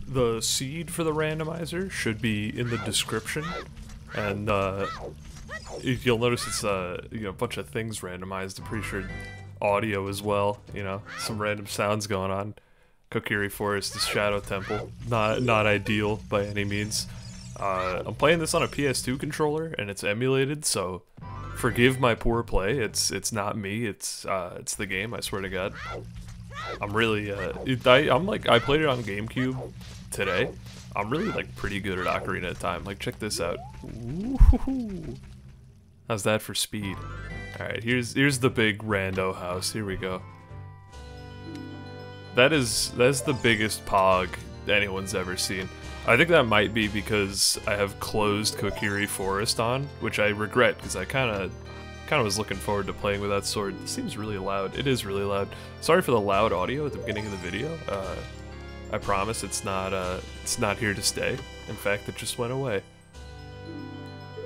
the seed for the randomizer should be in the description, and you'll notice it's you know, a bunch of things randomized. I'm pretty sure audio as well. You know, some random sounds going on. Kokiri Forest is Shadow Temple, not ideal by any means. I'm playing this on a PS2 controller and it's emulated, so forgive my poor play. It's not me. It's the game. I swear to God. I'm really I played it on GameCube today. I'm really like pretty good at Ocarina of Time. Like, check this out. Ooh. How's that for speed? All right, here's the big rando house. Here we go. That's the biggest Pog anyone's ever seen. I think that might be because I have closed Kokiri Forest on, which I regret because I kind of was looking forward to playing with that sword. It seems really loud. It is really loud. Sorry for the loud audio at the beginning of the video. I promise it's not here to stay. In fact, it just went away.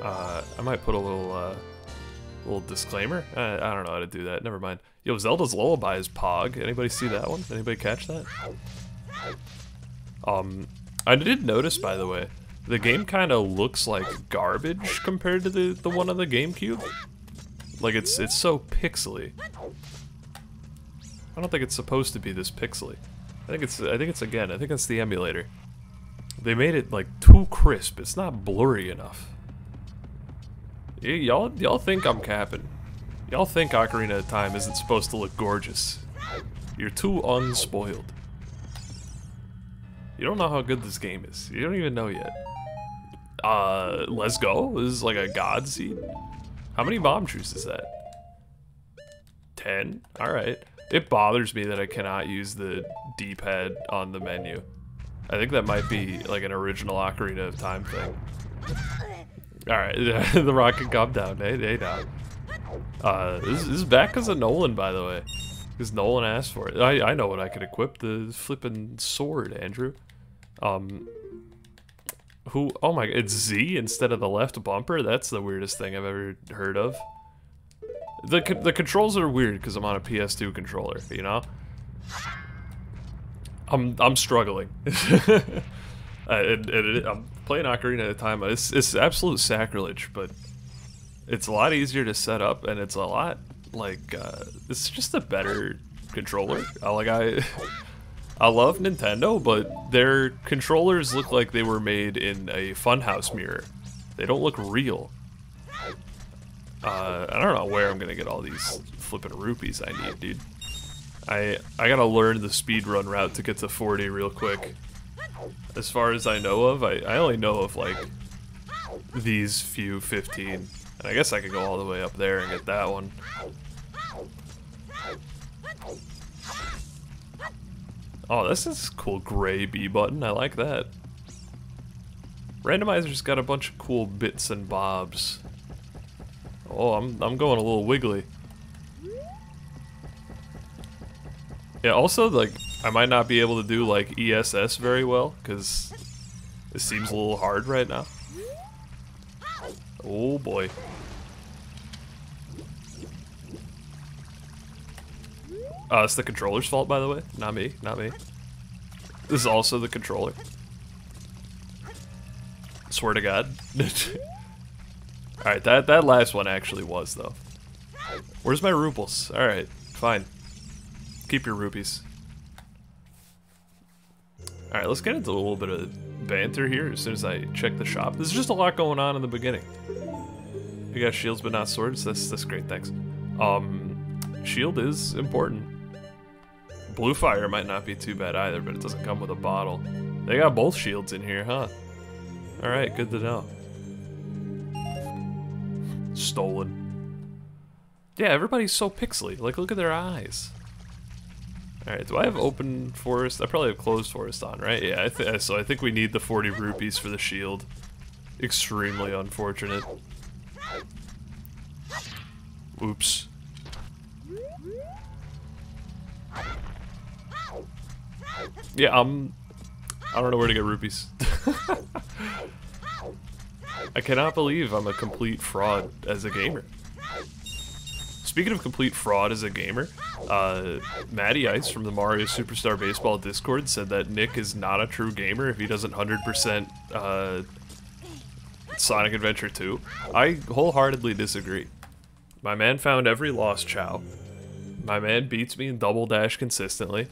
I might put a little disclaimer. I don't know how to do that. Never mind. Yo, Zelda's Lullaby is Pog. Anybody see that one? Anybody catch that? I did notice, by the way, the game kind of looks like garbage compared to the one on the GameCube. Like, it's so pixely. I don't think it's supposed to be this pixely. I think it's the emulator. They made it like too crisp. It's not blurry enough. Y'all think I'm capping. Y'all think Ocarina of Time isn't supposed to look gorgeous. You're too unspoiled. You don't know how good this game is. You don't even know yet. Let's go. This is like a god seed. How many bomb juice is that? 10? Alright. It bothers me that I cannot use the D-pad on the menu. I think that might be like an original Ocarina of Time thing. Alright, the rocket calm down. Hey now. This is back because of Nolan, by the way. Because Nolan asked for it. I know what I could equip. The flippin' sword, Andrew. Oh my, it's Z instead of the left bumper? That's the weirdest thing I've ever heard of. The controls are weird because I'm on a PS2 controller, you know? I'm struggling. I'm playing Ocarina of Time. It's absolute sacrilege, but it's a lot easier to set up, and it's a lot, like, it's just a better controller. I love Nintendo, but their controllers look like they were made in a funhouse mirror. They don't look real. I don't know where I'm gonna get all these flippin' rupees I need, dude. I gotta learn the speedrun route to get to 40 real quick. As far as I know of, I only know of like these few 15. And I guess I could go all the way up there and get that one. Oh, this is a cool gray B button. I like that. Randomizer's got a bunch of cool bits and bobs. Oh, I'm going a little wiggly. Yeah, also, like, I might not be able to do, like, ESS very well, because it seems a little hard right now. Oh, boy. It's the controller's fault, by the way. Not me, not me. This is also the controller. Swear to God. Alright, that last one actually was, though. Where's my rubles? Alright, fine. Keep your rupees. Alright, let's get into a little bit of banter here as soon as I check the shop. There's just a lot going on in the beginning. You got shields but not swords? That's great, thanks. Shield is important. Blue fire might not be too bad either, but it doesn't come with a bottle. They got both shields in here, huh? Alright, good to know. Stolen. Yeah, everybody's so pixely. Like, look at their eyes. Alright, do I have open forest? I probably have closed forest on, right? Yeah, so I think we need the 40 rupees for the shield. Extremely unfortunate. Oops. Yeah, I don't know where to get rupees. I cannot believe I'm a complete fraud as a gamer. speaking of complete fraud as a gamer, Matty Ice from the Mario Superstar Baseball Discord said that Nick is not a true gamer if he doesn't 100% Sonic Adventure 2. I wholeheartedly disagree. My man found every lost Chow. My man beats me in Double Dash consistently.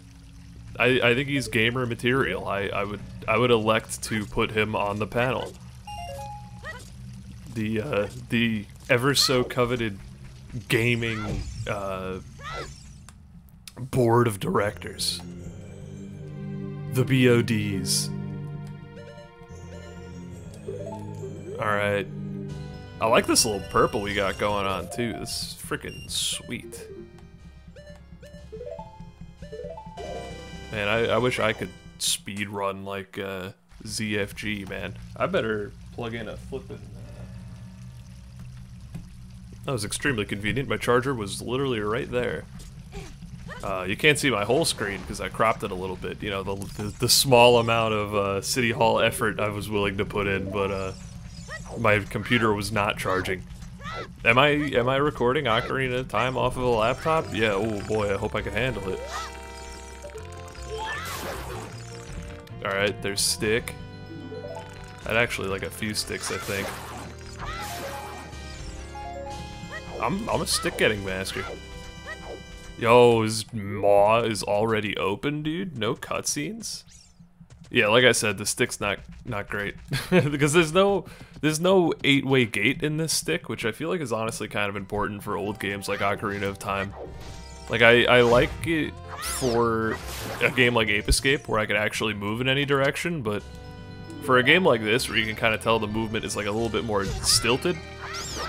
I think he's gamer material. I would elect to put him on the panel. The ever so coveted gaming board of directors. The BODs. Alright. I like this little purple we got going on too. This is freaking sweet. Man, I wish I could speed run like ZFG, man. I better plug in a flippin'. That was extremely convenient. My charger was literally right there. You can't see my whole screen because I cropped it a little bit. You know, the small amount of City Hall effort I was willing to put in, but my computer was not charging. Am I recording Ocarina of Time off of a laptop? Yeah. Oh boy, I hope I can handle it. All right, there's stick. I'd actually like a few sticks, I think. I'm a stick getting master. Yo, his maw is already open, dude. No cutscenes. Yeah, like I said, the stick's not great because there's no 8-way gate in this stick, which I feel like is honestly kind of important for old games like Ocarina of Time. Like I like it for a game like Ape Escape where I could actually move in any direction, but for a game like this where you can kind of tell the movement is like a little bit more stilted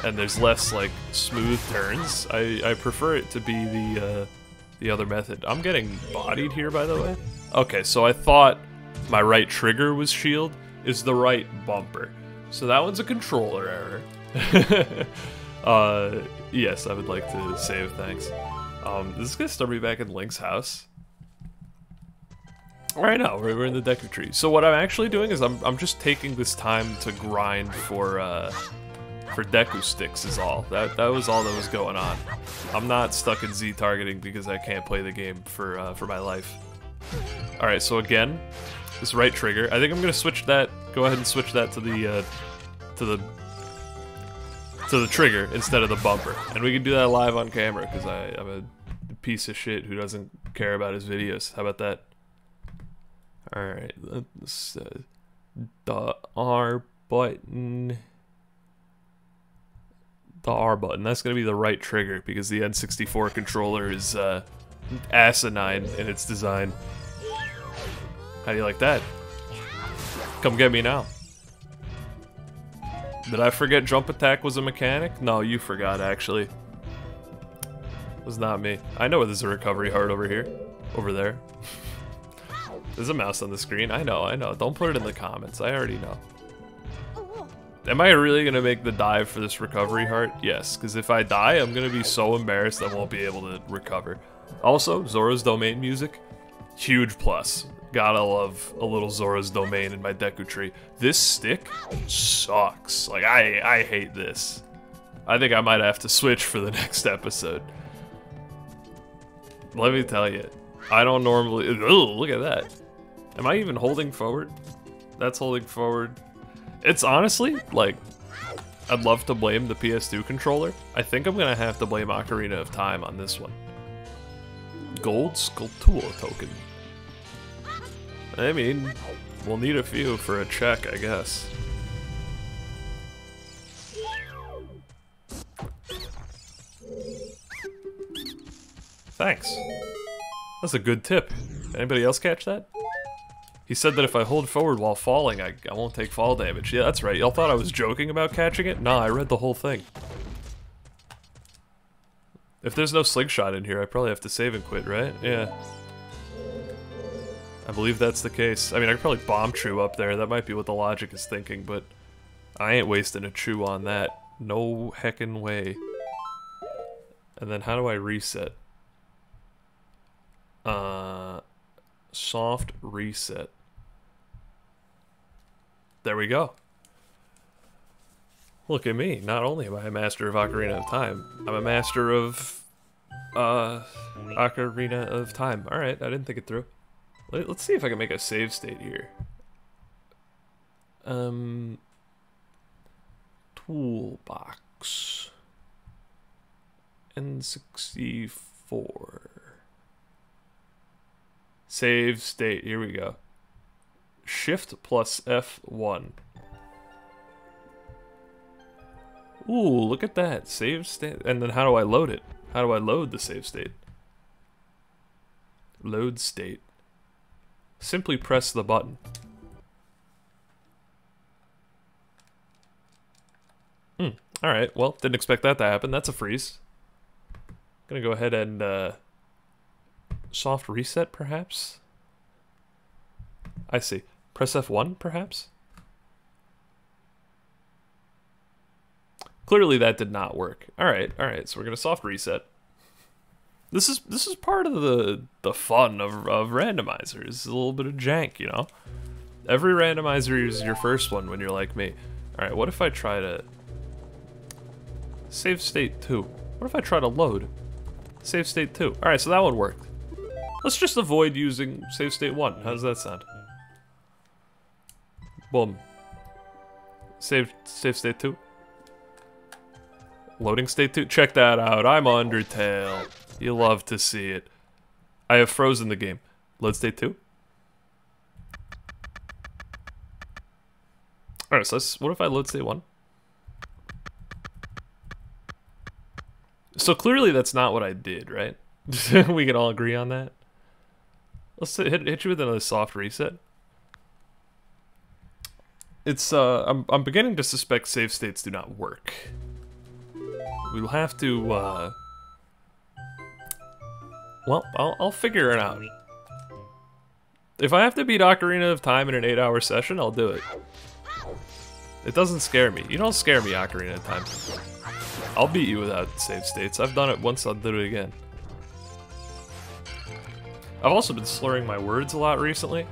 and there's less like smooth turns, I prefer it to be the other method. I'm getting bodied here, by the way. Okay, so I thought my right trigger was shield is the right bumper. So that one's a controller error. Yes, I would like to save, thanks. This is gonna start me back in Link's house. Right now, we're in the Deku tree. So what I'm actually doing is I'm just taking this time to grind for Deku sticks is all. That was all that was going on. I'm not stuck in Z targeting because I can't play the game for my life. All right, so again, this right trigger. I think I'm gonna switch that. Go ahead and switch that to the trigger instead of the bumper, and we can do that live on camera because I'm a piece of shit who doesn't care about his videos. How about that? All right, let's the R button. The R button. That's gonna be the right trigger because the N64 controller is asinine in its design. How do you like that? Come get me now. Did I forget jump attack was a mechanic? No, you forgot actually. It was not me. I know there's a recovery heart over here. Over there. There's a mouse on the screen. I know. Don't put it in the comments. I already know. Am I really gonna make the dive for this recovery heart? Yes, because if I die, I'm gonna be so embarrassed I won't be able to recover. Also, Zora's Domain music, huge plus. Gotta love a little Zora's Domain in my Deku tree. This stick sucks. Like, I hate this. I think I might have to switch for the next episode. Let me tell you, I don't normally... Ooh, look at that. Am I even holding forward? That's holding forward. It's honestly, like, I'd love to blame the PS2 controller. I think I'm gonna have to blame Ocarina of Time on this one. Gold Sculptural token. I mean, we'll need a few for a check, I guess. Thanks. That's a good tip. Anybody else catch that? He said that if I hold forward while falling, I won't take fall damage. Yeah, that's right. Y'all thought I was joking about catching it? Nah, I read the whole thing. If there's no slingshot in here, I probably have to save and quit, right? Yeah. I believe that's the case. I mean, I could probably bomb chew up there. That might be what the logic is thinking, but I ain't wasting a chew on that. No heckin' way. And then how do I reset? Soft reset. There we go. Look at me. Not only am I a master of Ocarina of Time, I'm a master of Ocarina of Time. Alright, I didn't think it through. Let's see if I can make a save state here. Toolbox. N64. Save state. Here we go. Shift plus F1. Ooh, look at that. Save state. And then how do I load it? How do I load the save state? Load state. Simply press the button. Alright, well, didn't expect that to happen. That's a freeze. Gonna go ahead and, soft reset, perhaps? I see. Press F1, perhaps? Clearly that did not work. Alright, so we're gonna soft reset. This is part of the fun of randomizers. A little bit of jank, you know? Every randomizer is your first one when you're like me. Alright, what if I try to... Save state 2. What if I try to load? Save state 2. Alright, so that one worked. Let's just avoid using save state 1. How does that sound? Boom. Save state 2. Loading state 2. Check that out. I'm Undertale. You love to see it. I have frozen the game. Load state 2. Alright, so what if I load state 1? So clearly that's not what I did, right? We can all agree on that. Let's hit you with another soft reset. It's I'm beginning to suspect save states do not work. We'll have to well, I'll figure it out. If I have to beat Ocarina of Time in an 8-hour session, I'll do it. It doesn't scare me. You don't scare me, Ocarina of Time. I'll beat you without save states. I've done it once, I'll do it again. I've also been slurring my words a lot recently.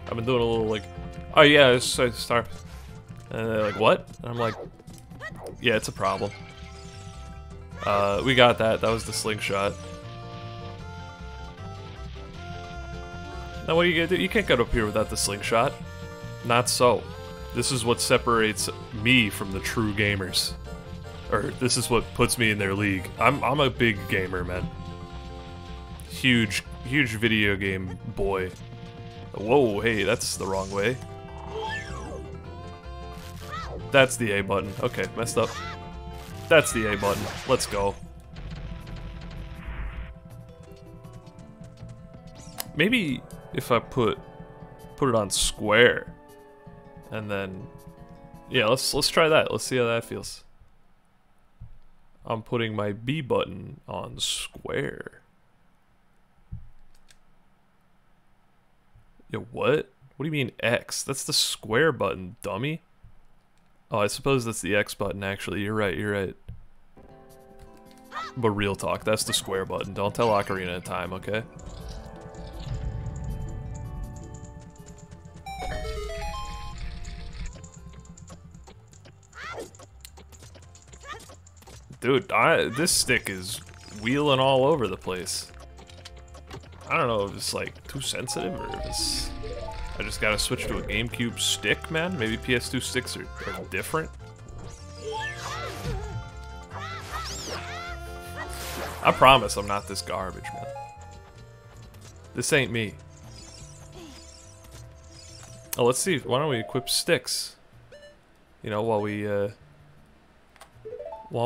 I've been doing a little like, oh yeah, start. And they're like, what? And I'm like, yeah, it's a problem. We got that. That was the slingshot. Now what are you gonna do? You can't get up here without the slingshot. Not so. This is what separates me from the true gamers. Or this is what puts me in their league. I'm a big gamer, man. Huge video game boy. Whoa, hey, that's the wrong way. That's the A button. Okay, messed up. That's the A button. Let's go. Maybe if I put it on square, and then yeah, let's try that. Let's see how that feels. I'm putting my B button on square. Yo, what? What do you mean X? That's the square button, dummy. Oh, I suppose that's the X button, actually. You're right. But real talk, that's the square button. Don't tell Ocarina of Time, okay? Dude, this stick is wheeling all over the place. I don't know if it's like too sensitive or if it's... I just gotta switch to a GameCube stick, man. Maybe PS2 sticks are different. I promise I'm not this garbage, man. This ain't me. Oh, let's see. Why don't we equip sticks? You know, while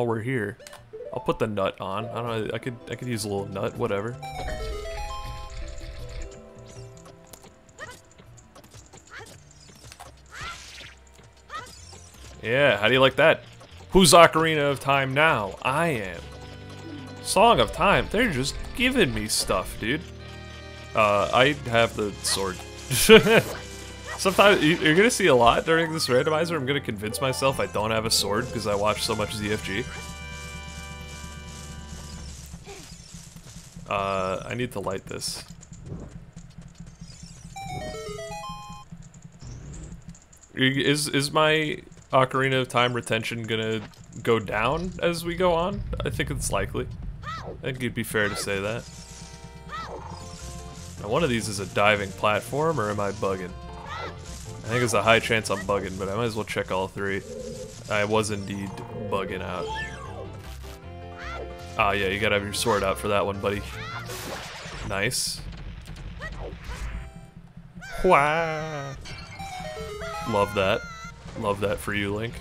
we're here. I'll put the nut on. I don't know. I could use a little nut. Whatever. Yeah, how do you like that? Who's Ocarina of Time now? I am. Song of Time. They're just giving me stuff, dude. I have the sword. Sometimes you're gonna see a lot during this randomizer. I'm gonna convince myself I don't have a sword because I watch so much ZFG. I need to light this. Is my Ocarina of Time retention gonna go down as we go on? I think it's likely. I think it'd be fair to say that. Now, one of these is a diving platform, or am I bugging? I think there's a high chance I'm bugging, but I might as well check all three. I was indeed bugging out. Ah, yeah, you gotta have your sword out for that one, buddy. Nice. Wah! Love that. Love that for you, Link.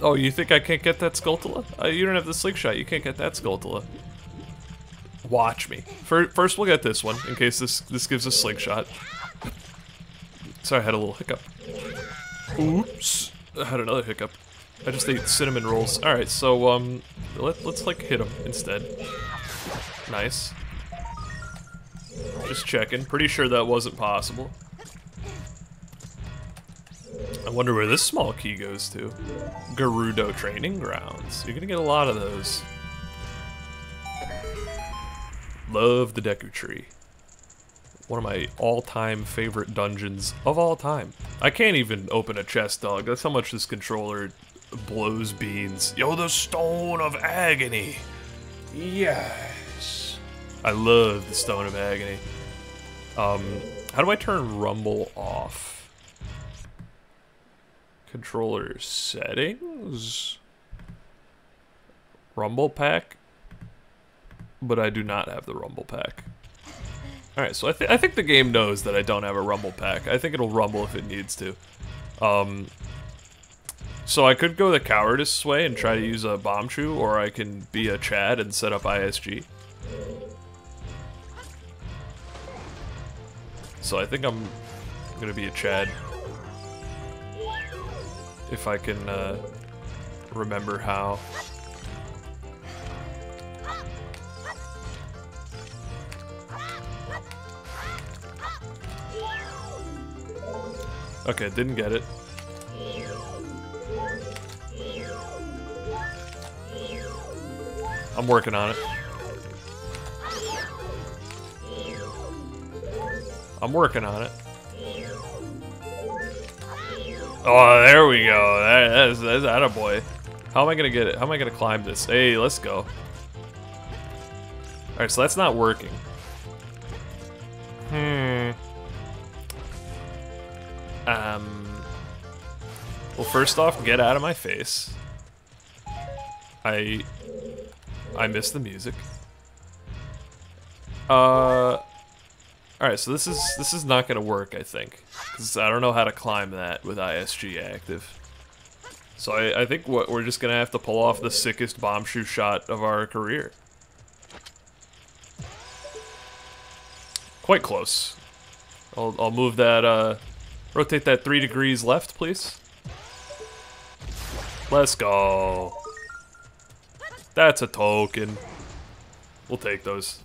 Oh, you think I can't get that Skulltula? You don't have the slingshot, you can't get that Skulltula. Watch me. First we'll get this one, in case this gives us slingshot. Sorry, I had a little hiccup. Oops. I had another hiccup. I just ate cinnamon rolls. Alright, so, let's, like, hit him instead. Nice. Just checking. Pretty sure that wasn't possible. I wonder where this small key goes to. Gerudo Training Grounds. You're gonna get a lot of those. Love the Deku Tree. One of my all-time favorite dungeons of all time. I can't even open a chest, dog. That's how much this controller blows beans. Yo, the Stone of Agony. Yes. I love the Stone of Agony. How do I turn Rumble off? Controller settings? Rumble pack? But I do not have the Rumble pack. Alright, so I think the game knows that I don't have a Rumble pack. I think it'll rumble if it needs to. So I could go the cowardice way and try to use a Bombchu, or I can be a Chad and set up ISG. So I think I'm gonna be a Chad. If I can remember how. Okay, didn't get it. I'm working on it. I'm working on it. Oh, there we go. That's attaboy. How am I gonna get it? How am I gonna climb this? Hey, let's go. Alright, so that's not working. Well, first off, get out of my face. I missed the music. Alright, so this is not gonna work, I think. Because I don't know how to climb that with ISG active. So I think we're just gonna have to pull off the sickest Bombchu shot of our career. Quite close. I'll move that, rotate that 3 degrees left, please. Let's go. That's a token. We'll take those.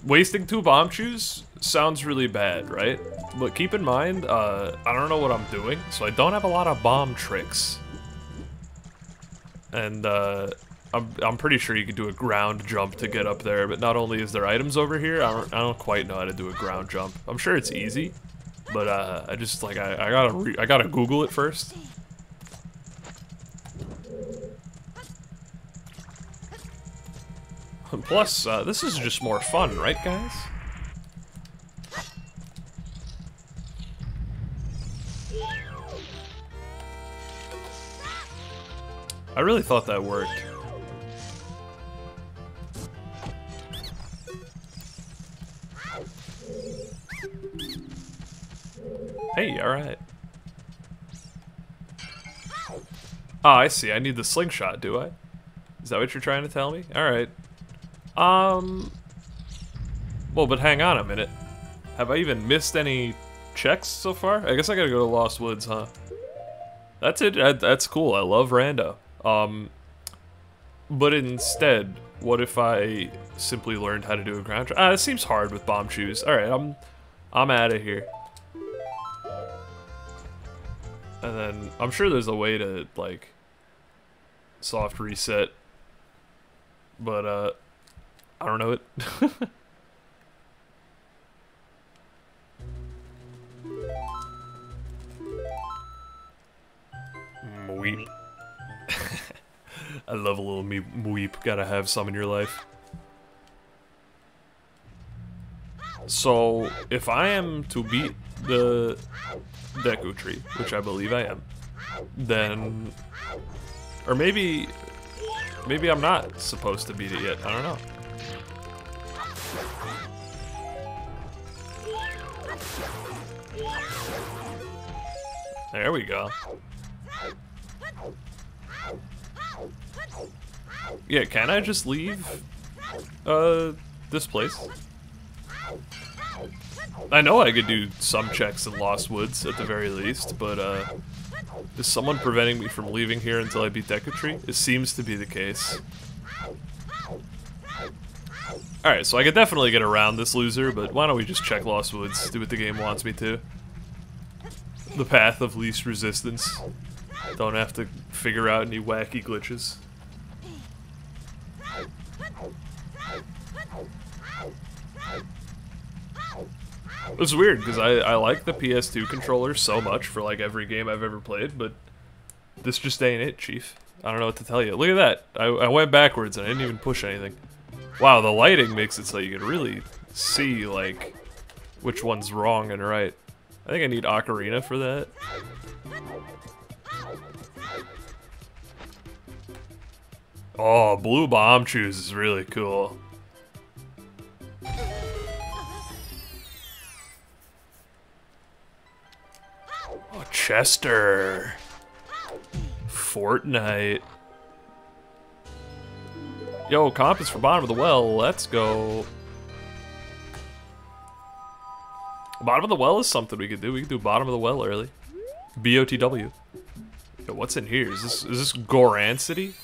Wasting 2 Bombchus sounds really bad, right? But keep in mind, I don't know what I'm doing, so I don't have a lot of bomb tricks. And, I'm pretty sure you can do a ground jump to get up there, but not only is there items over here, I don't quite know how to do a ground jump. I'm sure it's easy, but, I just, like, I gotta Google it first. Plus, this is just more fun, right, guys? I really thought that worked. Hey, alright. Ah, I see. I need the slingshot, do I? Is that what you're trying to tell me? Alright. Well, but hang on a minute. Have I even missed any checks so far? I guess I gotta go to Lost Woods, huh? That's it. That's cool. I love rando. But instead, what if I simply learned how to do a ground jump? This seems hard with Bombchus. Alright, I'm out of here. And then, I'm sure there's a way to, like, soft reset. But, I don't know it. I love a little weep. Gotta have some in your life. So, if I am to beat the Deku tree, which I believe I am, then... Or maybe I'm not supposed to beat it yet. I don't know. There we go. Yeah, can I just leave this place? I know I could do some checks in Lost Woods at the very least, but is someone preventing me from leaving here until I beat Deku Tree? It seems to be the case. Alright, so I could definitely get around this loser, but why don't we just check Lost Woods, do what the game wants me to. The path of least resistance. Don't have to figure out any wacky glitches. It's weird, because I like the PS2 controller so much for like every game I've ever played, but this just ain't it, Chief. I don't know what to tell you. Look at that. I went backwards and I didn't even push anything. Wow, the lighting makes it so you can really see, like, which one's wrong and right. I think I need Ocarina for that. Oh, blue bomb shoes is really cool. Oh, Chester. Fortnite. Yo, compass for bottom of the well. Let's go. Bottom of the well is something we could do. We could do bottom of the well early. BOTW. Yo, what's in here? Is this Goran City?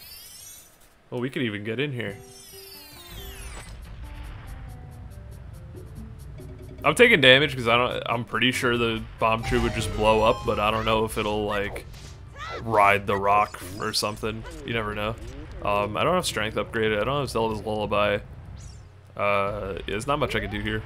Oh, we could even get in here. I'm taking damage because I'm pretty sure the bomb tree would just blow up, but I don't know if it'll like ride the rock or something. You never know. I don't have strength upgraded. I don't have Zelda's Lullaby. Yeah, there's not much I can do here.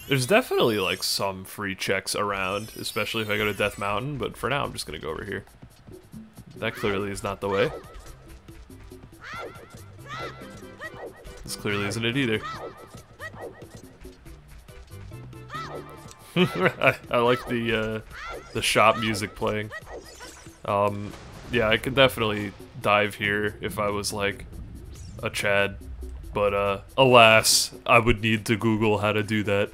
There's definitely like some free checks around, especially if I go to Death Mountain, but for now I'm just gonna go over here. That clearly is not the way. This clearly isn't it either. I like the shop music playing. Yeah, I could definitely dive here if I was like a Chad, but alas, I would need to Google how to do that.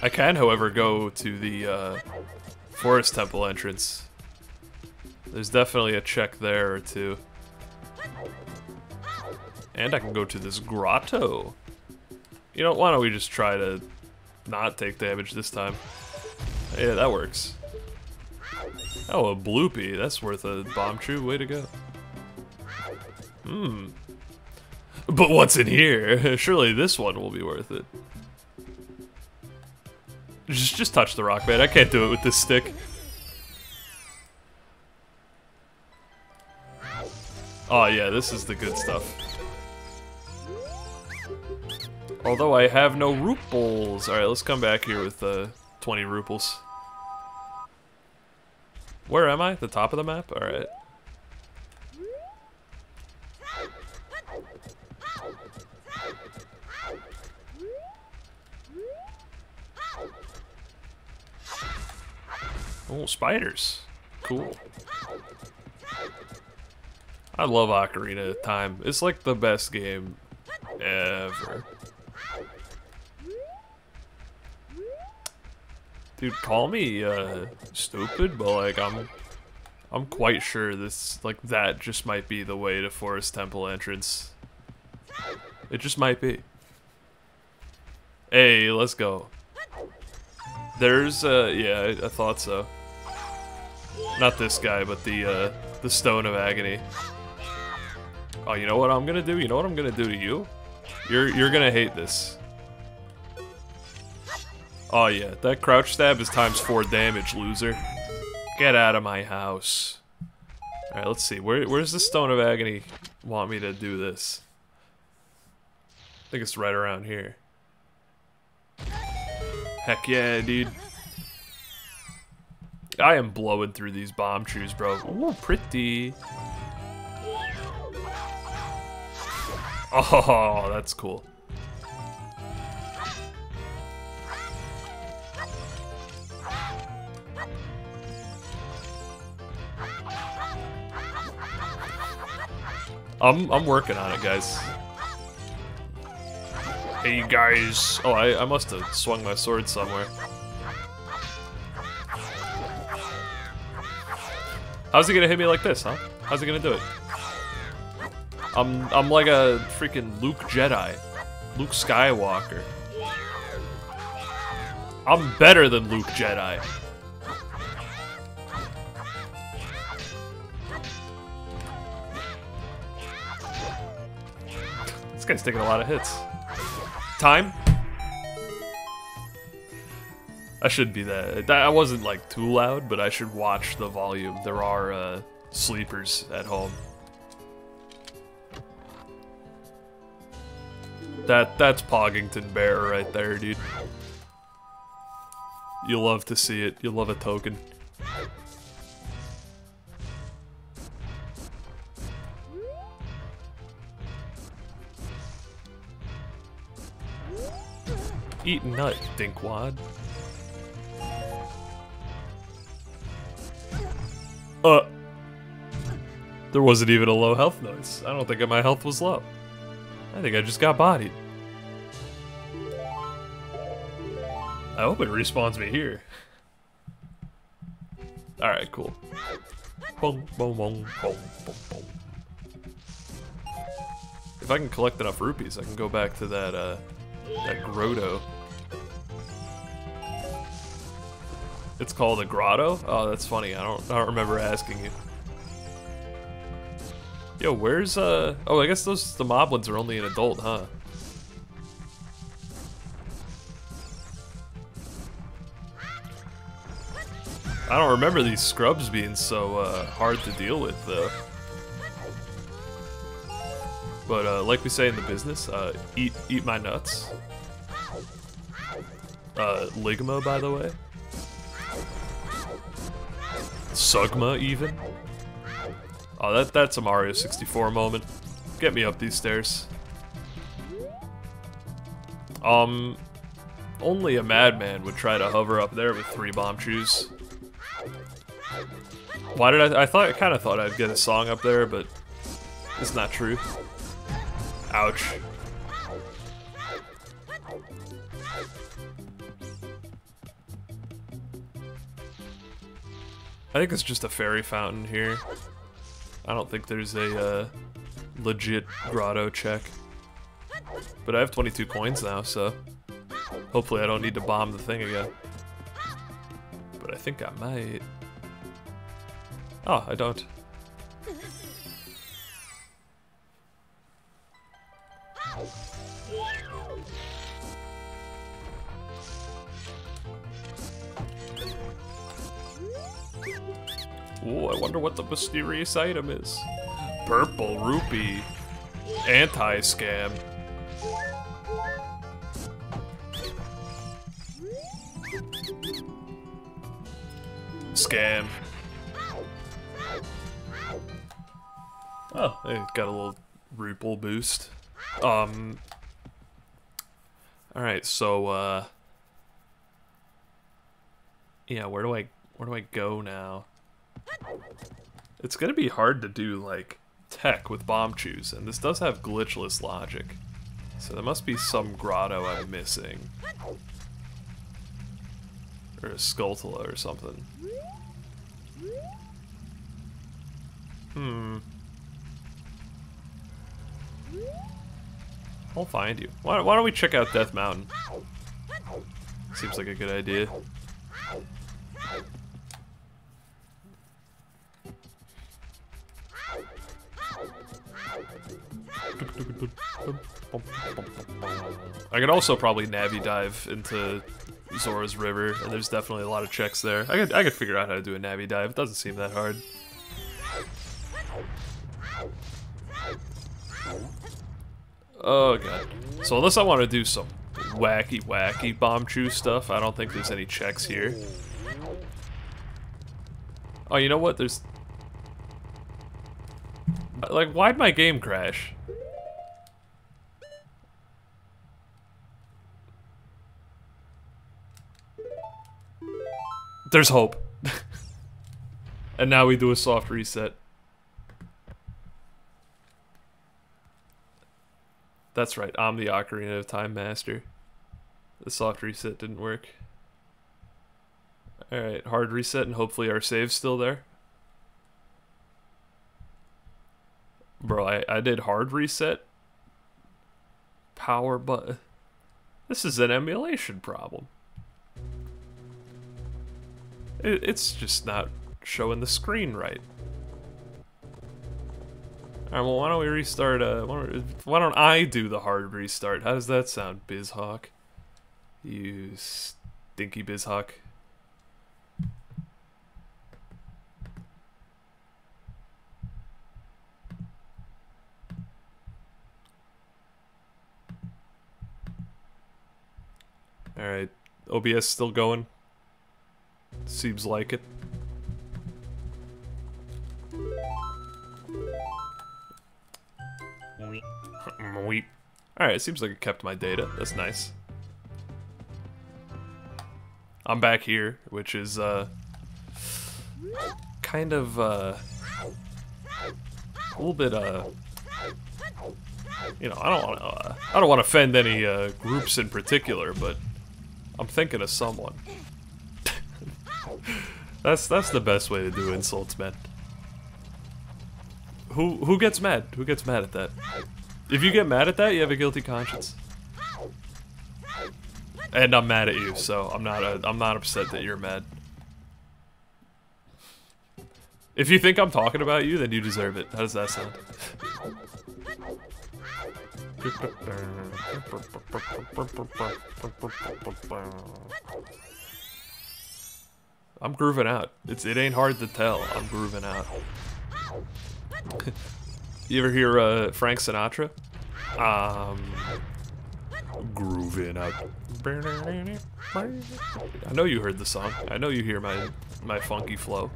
I can, however, go to the Forest Temple entrance. There's definitely a check there or two. And I can go to this grotto. You know, why don't we just try to not take damage this time? Yeah, that works. Oh, a bloopy. That's worth a bomb chew. Way to go. Hmm. But what's in here? Surely this one will be worth it. Just touch the rock, man. I can't do it with this stick. Oh yeah, this is the good stuff. Although I have no ruples. Alright, let's come back here with 20 ruples. Where am I? The top of the map? Alright. Oh, spiders. Cool. I love Ocarina of Time. It's like the best game ever. Dude, call me stupid, but like I'm quite sure this that just might be the way to Forest Temple entrance. It just might be. Hey, let's go. There's yeah, I thought so. Not this guy, but the Stone of Agony. Oh, you know what I'm gonna do? You know what I'm gonna do to you? You're gonna hate this. Oh yeah, that crouch stab is ×4 damage, loser. Get out of my house. Alright, let's see. Where's the Stone of Agony want me to do this? I think it's right around here. Heck yeah, dude. I am blowing through these bomb chews, bro. Ooh, pretty. Oh, that's cool. I'm working on it, guys. Hey, guys. Oh, I must have swung my sword somewhere. How's he gonna hit me like this, huh? How's he gonna do it? I'm like a freaking Luke Jedi. Luke Skywalker. I'm better than Luke Jedi. This guy's taking a lot of hits. Time? I should be that. I wasn't like too loud, but I should watch the volume. There are sleepers at home. That's Poggington Bear right there, dude. You'll love to see it. You'll love a token. Eat nut, dinkwad. There wasn't even a low health noise. I don't think my health was low. I think I just got bodied. I hope it respawns me here. Alright, cool. Boom, boom, boom, boom, boom, boom. If I can collect enough rupees, I can go back to that grotto. It's called a grotto? Oh, that's funny. I don't remember asking you. Yo, where's oh, I guess the moblins are only an adult, huh? I don't remember these scrubs being so hard to deal with, though. But like we say in the business, eat my nuts. Ligma, by the way. Sugma, even. Oh, that's a Mario 64 moment. Get me up these stairs. Only a madman would try to hover up there with 3 bomb chews. Why did I kind of thought I'd get a song up there, but it's not true. Ouch. I think it's just a fairy fountain here. I don't think there's a legit grotto check. But I have 22 coins now, so hopefully I don't need to bomb the thing again. But I think I might. Oh, I don't. Ooh, I wonder what the mysterious item is. Purple rupee. Anti-scam. Scam. Oh, I got a little Rupel boost. Alright, so yeah, where do I go now? It's gonna be hard to do like tech with bomb chews, and this does have glitchless logic. So there must be some grotto I'm missing. Or a Skulltula or something. I'll find you. Why don't we check out Death Mountain? Seems like a good idea. I could also probably Navi dive into Zora's River, and there's definitely a lot of checks there. I could figure out how to do a Navi dive. It doesn't seem that hard. Oh god. So unless I want to do some wacky bomb chew stuff. I don't think there's any checks here. Oh, you know what? There's... Like, why'd my game crash? There's hope. And now we do a soft reset. That's right, I'm the Ocarina of Time master. The soft reset didn't work. Alright, hard reset, and hopefully our save's still there. Bro, I did hard reset. Power button. This is an emulation problem. It's just not showing the screen right. Alright, well, why don't we restart, why don't I do the hard restart? How does that sound, BizHawk? You stinky BizHawk. Alright, OBS still going? Seems like it. Alright, seems like it kept my data. That's nice. I'm back here, which is, kind of, a little bit, you know, I don't want to offend any, groups in particular, but I'm thinking of someone. That's the best way to do insults, man. Who gets mad? Who gets mad at that? If you get mad at that, you have a guilty conscience. And I'm mad at you, so I'm not upset that you're mad. If you think I'm talking about you, then you deserve it. How does that sound? I'm grooving out. It ain't hard to tell. I'm grooving out. You ever hear Frank Sinatra? Grooving out. I know you heard the song. I know you hear my funky flow.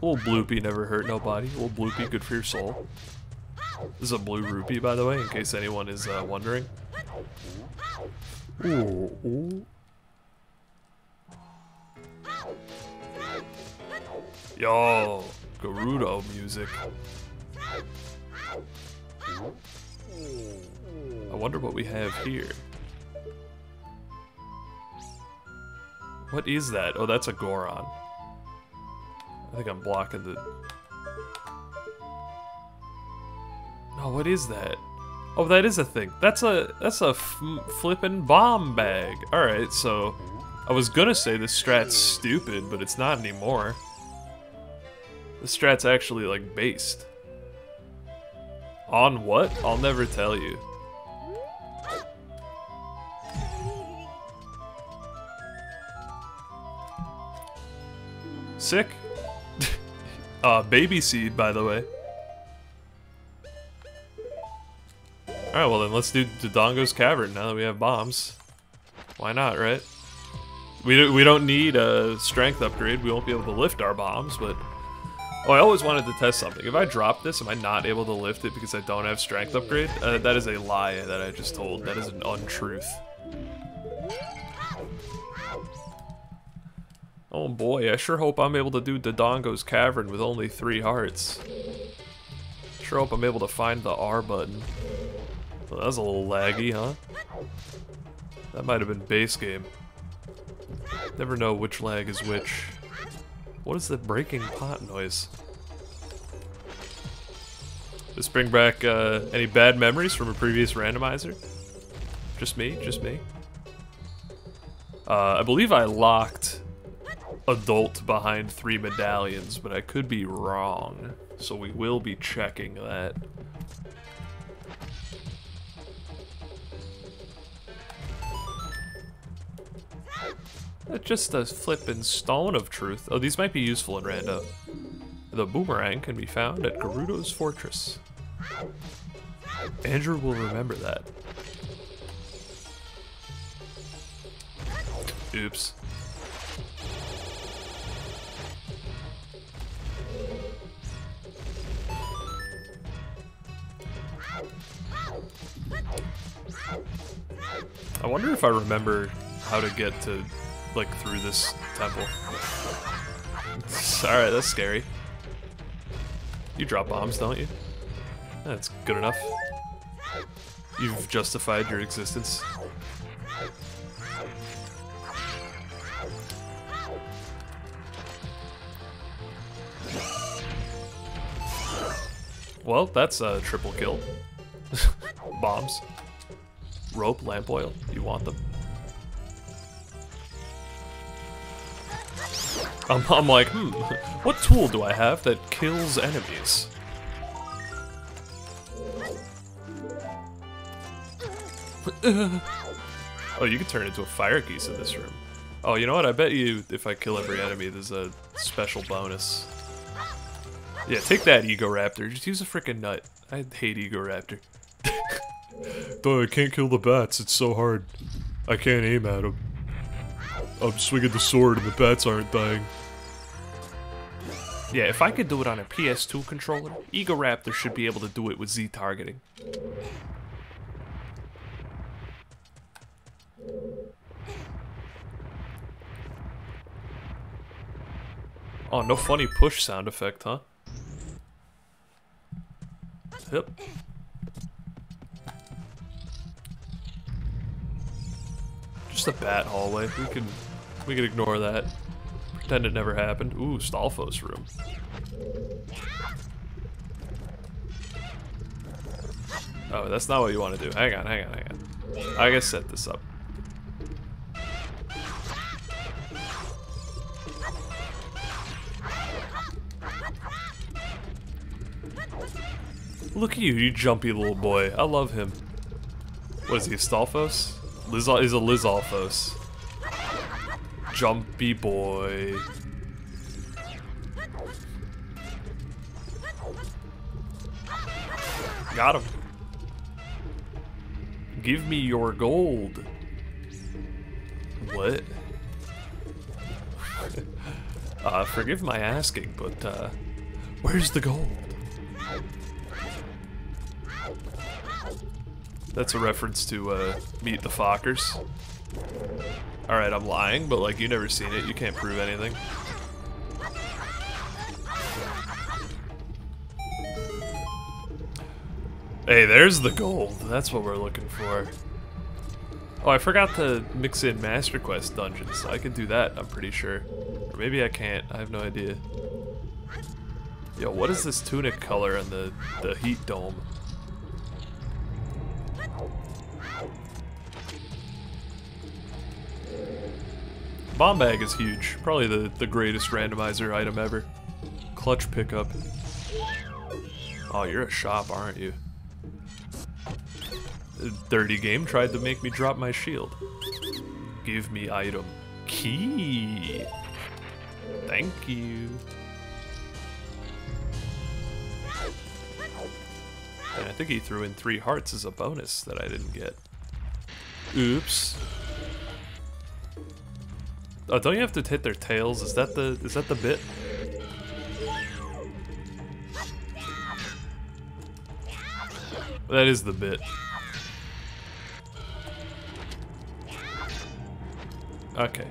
Old Bloopy never hurt nobody. Old Bloopy, good for your soul. This is a blue rupee, by the way, in case anyone is wondering. Ooh. Yo, Gerudo music. I wonder what we have here. What is that? Oh, that's a Goron. I think I'm blocking the... No, what is that? Oh, that is a thing. That's a flippin' bomb bag. Alright, so... I was gonna say this strat's stupid, but it's not anymore. This strat's actually, like, based. On what? I'll never tell you. Sick. Baby seed, by the way. Alright, well then let's do Dodongo's Cavern now that we have bombs. Why not, right? We don't need a strength upgrade. We won't be able to lift our bombs, but... Oh, I always wanted to test something. If I drop this, am I not able to lift it because I don't have strength upgrade? That is a lie that I just told. That is an untruth. Oh boy, I sure hope I'm able to do Dodongo's Cavern with only 3 hearts. Sure hope I'm able to find the R button. Well, that was a little laggy, huh? That might have been base game. Never know which lag is which. What is the breaking pot noise? Does this bring back any bad memories from a previous randomizer? Just me? Just me? I believe I locked adult behind 3 medallions, but I could be wrong. So we will be checking that. Just a flippin' stone of truth. Oh, these might be useful in rando. The boomerang can be found at Gerudo's Fortress. Andrew will remember that. Oops. I wonder if I remember how to get to, like, through this temple. Alright, that's scary. You drop bombs, don't you? That's good enough. You've justified your existence. Well, that's a triple kill. Bombs. Rope, lamp oil. You want them? I'm like, what tool do I have that kills enemies? Oh, you can turn into a fire geese in this room. Oh, you know what? I bet you if I kill every enemy, there's a special bonus. Yeah, take that, Ego Raptor. Just use a freaking nut. I hate Ego Raptor. Duh, I can't kill the bats. It's so hard. I can't aim at them. I'm swinging the sword and the bats aren't dying. Yeah, if I could do it on a PS2 controller, Ego Raptor should be able to do it with Z targeting. Oh, no funny push sound effect, huh? Yep. Just a bat hallway. We can ignore that. Pretend it never happened. Ooh, Stalfos room. Oh, that's not what you want to do. Hang on. I gotta set this up. Look at you, you jumpy little boy. I love him. What is he, a Stalfos? He's a Lizalfos. Jumpy boy. Got him. Give me your gold. What? Forgive my asking, but, where's the gold? That's a reference to, Meet the Fockers. Alright, I'm lying, but, like, you never seen it. You can't prove anything. Hey, there's the gold. That's what we're looking for. Oh, I forgot to mix in Master Quest dungeons. I can do that, I'm pretty sure. Or maybe I can't. I have no idea. Yo, what is this tunic color and the heat dome? Bomb bag is huge. Probably the greatest randomizer item ever. Clutch pickup. Oh, you're a shop, aren't you? The dirty game tried to make me drop my shield. Give me item. Key. Thank you. And I think he threw in 3 hearts as a bonus that I didn't get. Oops. Oh, don't you have to hit their tails? Is that the bit? That is the bit. Okay.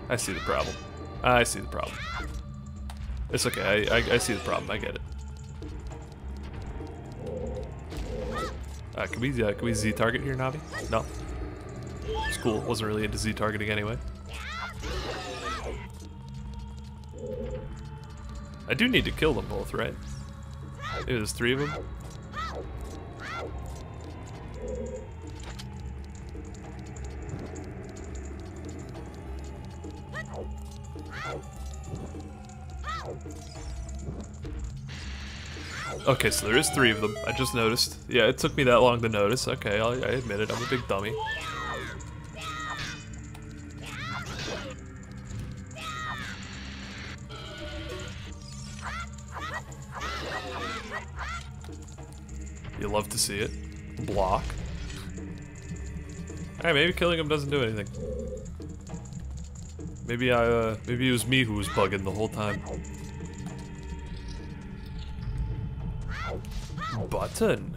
I see the problem. I see the problem. It's okay, I see the problem, I get it. Can we Z-target here, Navi? No. It's cool, wasn't really into Z-targeting anyway. I do need to kill them both, right? Maybe there's 3 of them? Okay, so there is 3 of them. I just noticed. Yeah, it took me that long to notice. Okay, I admit it. I'm a big dummy. You love to see it. Block. Hey, maybe killing him doesn't do anything. Maybe maybe it was me who was bugging the whole time. Button.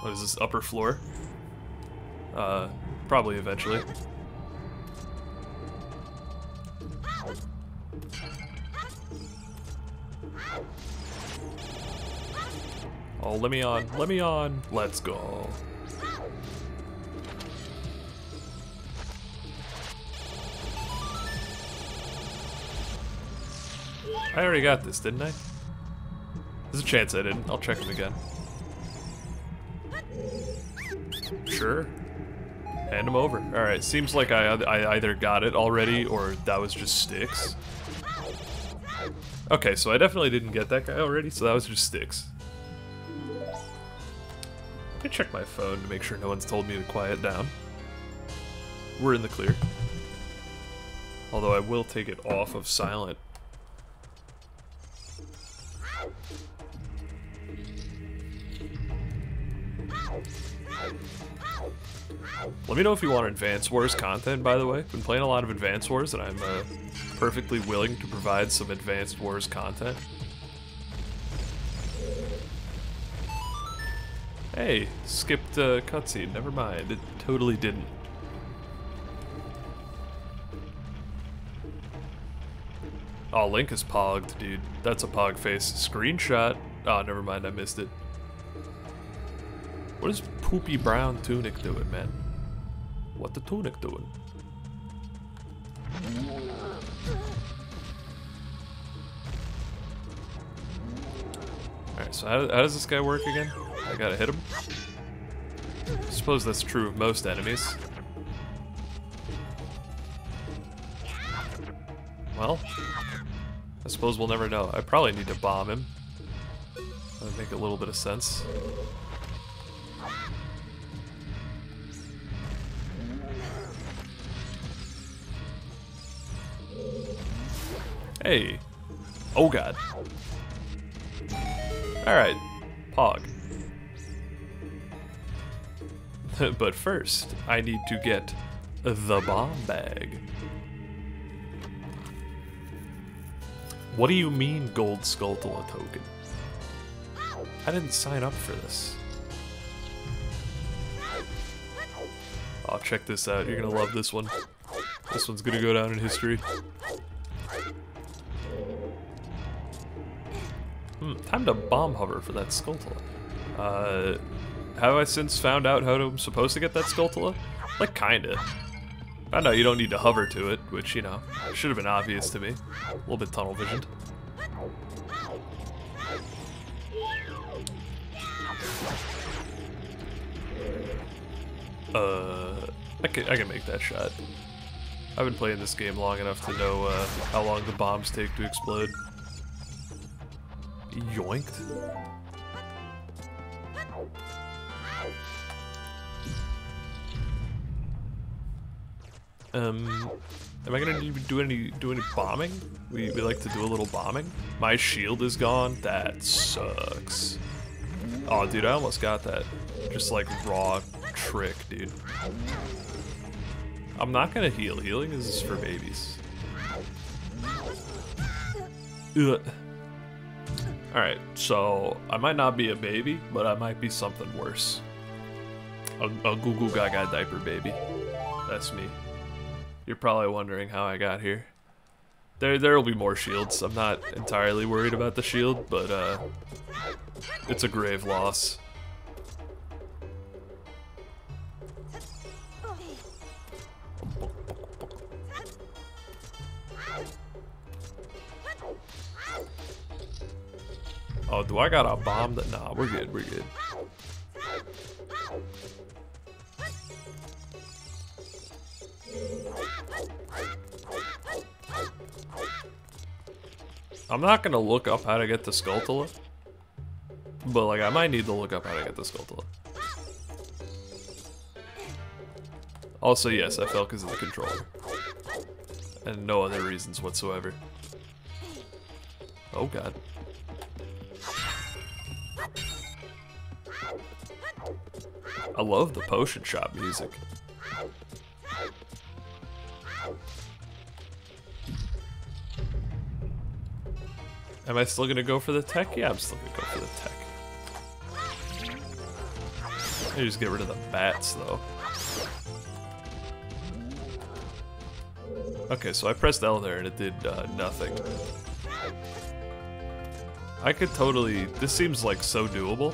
What is this, upper floor? Probably eventually. Oh, let me on, let me on. Let's go. I already got this, didn't I? There's a chance I didn't. I'll check them again. Sure. Hand them over. Alright, seems like I either got it already or that was just sticks. Okay, so I definitely didn't get that guy already, so that was just sticks. Let me check my phone to make sure no one's told me to quiet down. We're in the clear. Although I will take it off of silent. Let me know if you want Advance Wars content, by the way. Been playing a lot of Advance Wars, and I'm perfectly willing to provide some Advanced Wars content. Hey, skipped cutscene. Never mind. It totally didn't. Oh, Link is pogged, dude. That's a pog face. Screenshot. Oh, never mind. I missed it. What is poopy brown tunic doing, man? What the tunic doing? Alright, so how does this guy work again? I gotta hit him? I suppose that's true of most enemies. Well, I suppose we'll never know. I probably need to bomb him. That would make a little bit of sense. Hey. Oh god. Alright. Pog. But first, I need to get the bomb bag. What do you mean, gold Skulltula token? I didn't sign up for this. Oh, check this out. You're gonna love this one. This one's gonna go down in history. Time to bomb hover for that Skulltula. Have I since found out how I'm supposed to get that Skulltula? Like, kinda. Found out you don't need to hover to it, which, you know, should have been obvious to me. A little bit tunnel visioned. I can make that shot. I've been playing this game long enough to know how long the bombs take to explode. Yoinked. Am I gonna need to do any bombing? We like to do a little bombing. My shield is gone. That sucks. Oh, dude, I almost got that. Just like raw trick, dude. I'm not gonna heal. Healing is for babies. Ugh. Alright, so I might not be a baby, but I might be something worse. A goo goo gaga diaper baby. That's me. You're probably wondering how I got here. There'll be more shields. I'm not entirely worried about the shield, but it's a grave loss. Oh, do I got a bomb that? Nah, we're good, we're good. I'm not gonna look up how to get the Skulltula, but like I might need to look up how to get the Skulltula. Also, yes, I fell because of the controller, and no other reasons whatsoever. Oh god. I love the potion shop music. Am I still gonna go for the tech? Yeah, I'm still gonna go for the tech. I just get rid of the bats, though. Okay, so I pressed L there and it did nothing. I could totally... This seems like so doable.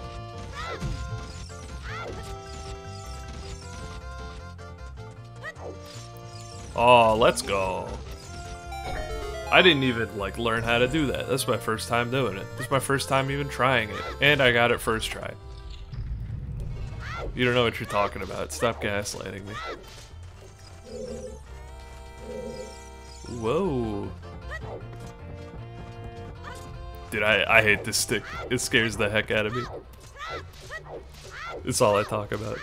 Oh, let's go. I didn't even, like, learn how to do that. That's my first time doing it. This is my first time even trying it. And I got it first try. You don't know what you're talking about. Stop gaslighting me. Whoa. Dude, I hate this stick. It scares the heck out of me. It's all I talk about.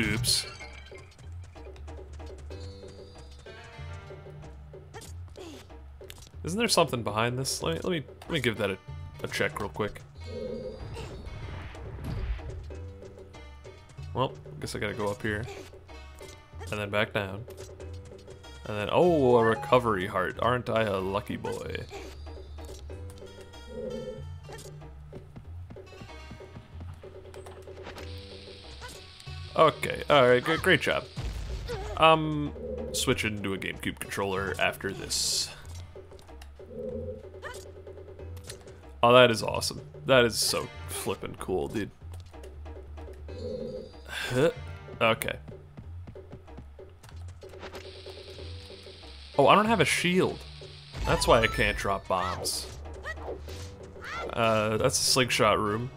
Oops. Isn't there something behind this? Let me give that a check real quick. Well, I guess I gotta go up here. And then back down. And then, oh, a recovery heart. Aren't I a lucky boy? Okay, alright, great job. Switching to a GameCube controller after this. Oh, that is awesome. That is so flippin' cool, dude. Okay. Oh, I don't have a shield. That's why I can't drop bombs. That's a slingshot room.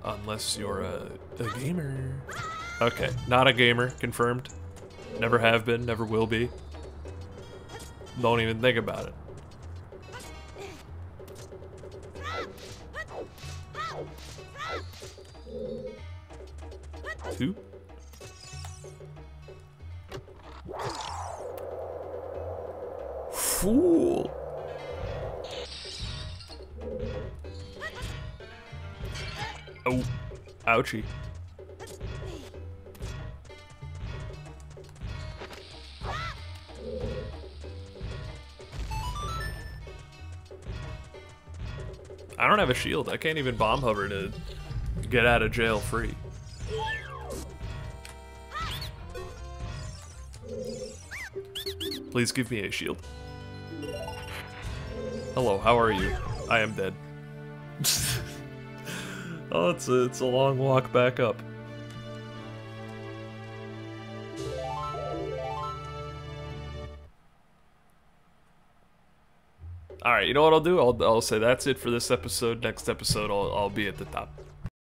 Unless you're a gamer. Okay, not a gamer, confirmed. Never have been, never will be. Don't even think about it. Two. Fool. Oh, ouchie. I don't have a shield. I can't even bomb hover to get out of jail free. Please give me a shield. Hello, how are you? I am dead. Oh, it's a long walk back up. Alright, you know what I'll do? I'll say that's it for this episode. Next episode, I'll be at the top.